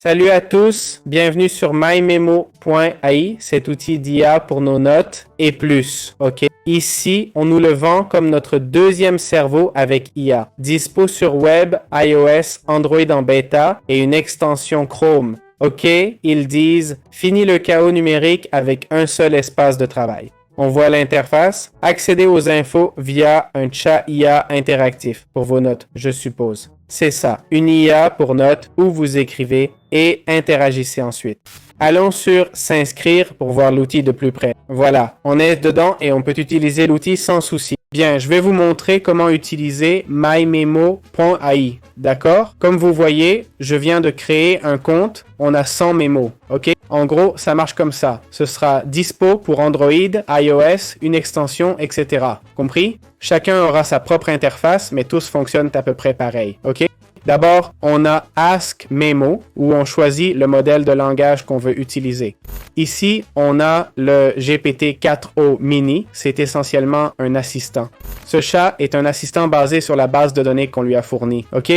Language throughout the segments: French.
Salut à tous, bienvenue sur mymemo.ai, cet outil d'IA pour nos notes et plus, ok? Ici, on nous le vend comme notre deuxième cerveau avec IA, dispo sur web, iOS, Android en bêta et une extension Chrome. Ok, ils disent « Fini le chaos numérique avec un seul espace de travail ». On voit l'interface, accéder aux infos via un chat IA interactif pour vos notes, je suppose. C'est ça, une IA pour notes où vous écrivez et interagissez ensuite. Allons sur s'inscrire pour voir l'outil de plus près. Voilà, on est dedans et on peut utiliser l'outil sans souci. Bien, je vais vous montrer comment utiliser mymemo.ai, d'accord? Comme vous voyez, je viens de créer un compte, on a 100 mémos, ok? En gros, ça marche comme ça. Ce sera dispo pour Android, iOS, une extension, etc. Compris? Chacun aura sa propre interface, mais tous fonctionnent à peu près pareil, ok? D'abord, on a Ask Memo, où on choisit le modèle de langage qu'on veut utiliser. Ici, on a le GPT-4o Mini, c'est essentiellement un assistant. Ce chat est un assistant basé sur la base de données qu'on lui a fournie, ok?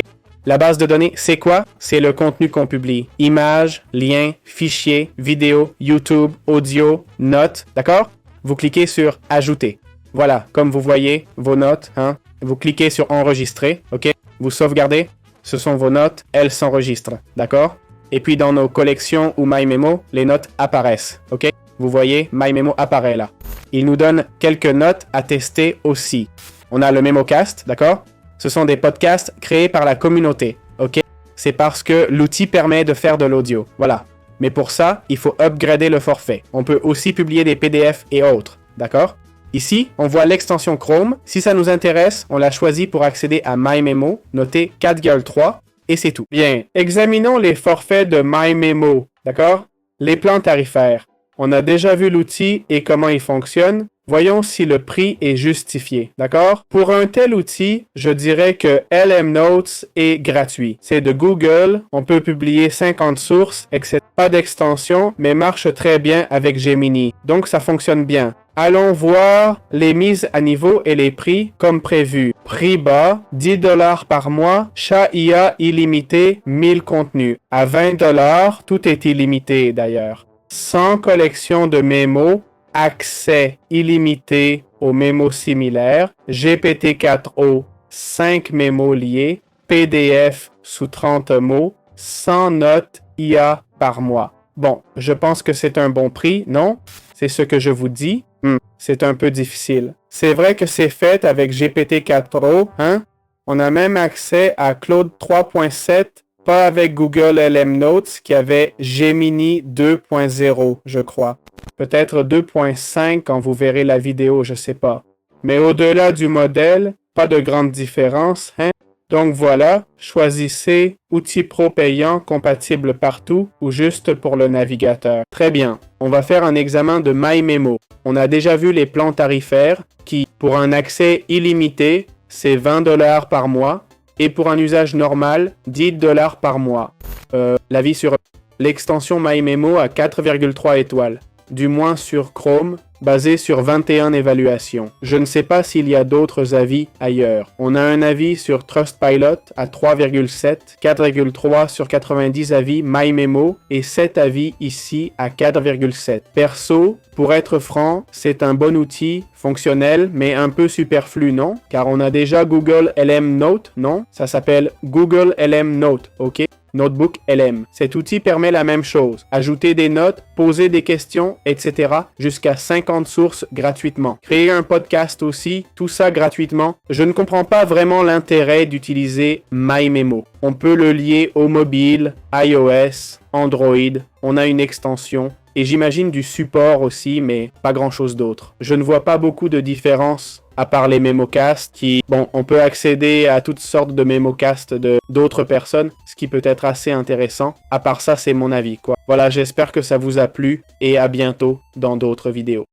La base de données, c'est quoi? C'est le contenu qu'on publie. Images, liens, fichiers, vidéos, YouTube, audio, notes, d'accord? Vous cliquez sur « Ajouter ». Voilà, comme vous voyez, vos notes, hein? Vous cliquez sur « Enregistrer », ok? Vous sauvegardez. Ce sont vos notes, elles s'enregistrent, d'accord? Et puis dans nos collections ou MyMemo, les notes apparaissent, ok? Vous voyez, MyMemo apparaît là. Il nous donne quelques notes à tester aussi. On a le MemoCast, d'accord? Ce sont des podcasts créés par la communauté, ok? C'est parce que l'outil permet de faire de l'audio, voilà. Mais pour ça, il faut upgrader le forfait. On peut aussi publier des PDF et autres, d'accord? Ici, on voit l'extension Chrome. Si ça nous intéresse, on l'a choisi pour accéder à MyMemo, noté 4,3, et c'est tout. Bien, examinons les forfaits de MyMemo, d'accord? Les plans tarifaires. On a déjà vu l'outil et comment il fonctionne. Voyons si le prix est justifié, d'accord? Pour un tel outil, je dirais que LM Notes est gratuit. C'est de Google, on peut publier 50 sources, etc. Pas d'extension, mais marche très bien avec Gemini. Donc ça fonctionne bien. Allons voir les mises à niveau et les prix comme prévu. Prix bas, 10 $ par mois, chat IA illimité, 1000 contenus. À 20 $, tout est illimité d'ailleurs. 100 collections de mémos, accès illimité aux mémos similaires, GPT-4o, 5 mémos liés, PDF sous 30 mots, 100 notes IA par mois. Bon, je pense que c'est un bon prix, non? C'est ce que je vous dis. C'est un peu difficile. C'est vrai que c'est fait avec GPT-4o, hein? On a même accès à Claude 3.7, pas avec Google LM Notes qui avait Gemini 2.0, je crois. Peut-être 2.5 quand vous verrez la vidéo, je sais pas. Mais au-delà du modèle, pas de grande différence, hein? Donc voilà, choisissez outils pro payant compatible partout ou juste pour le navigateur. Très bien, on va faire un examen de MyMemo. On a déjà vu les plans tarifaires qui, pour un accès illimité, c'est 20 $ par mois et pour un usage normal, 10 $ par mois. L'avis sur l'extension MyMemo à 4,3 étoiles, du moins sur Chrome, basé sur 21 évaluations. Je ne sais pas s'il y a d'autres avis ailleurs. On a un avis sur Trustpilot à 3,7, 4,3 sur 90 avis MyMemo et 7 avis ici à 4,7. Perso, pour être franc, c'est un bon outil, fonctionnel, mais un peu superflu, non? Car on a déjà Google LM Note, non? Ça s'appelle Google LM Note, ok? Notebook LM. Cet outil permet la même chose. Ajouter des notes, poser des questions, etc. jusqu'à 50 sources gratuitement. Créer un podcast aussi, tout ça gratuitement. Je ne comprends pas vraiment l'intérêt d'utiliser MyMemo. On peut le lier au mobile, iOS, Android. On a une extension. Et j'imagine du support aussi, mais pas grand-chose d'autre. Je ne vois pas beaucoup de différence à part les MemoCast qui, bon, on peut accéder à toutes sortes de MemoCast d'autres personnes, ce qui peut être assez intéressant. À part ça, c'est mon avis, quoi. Voilà, j'espère que ça vous a plu et à bientôt dans d'autres vidéos.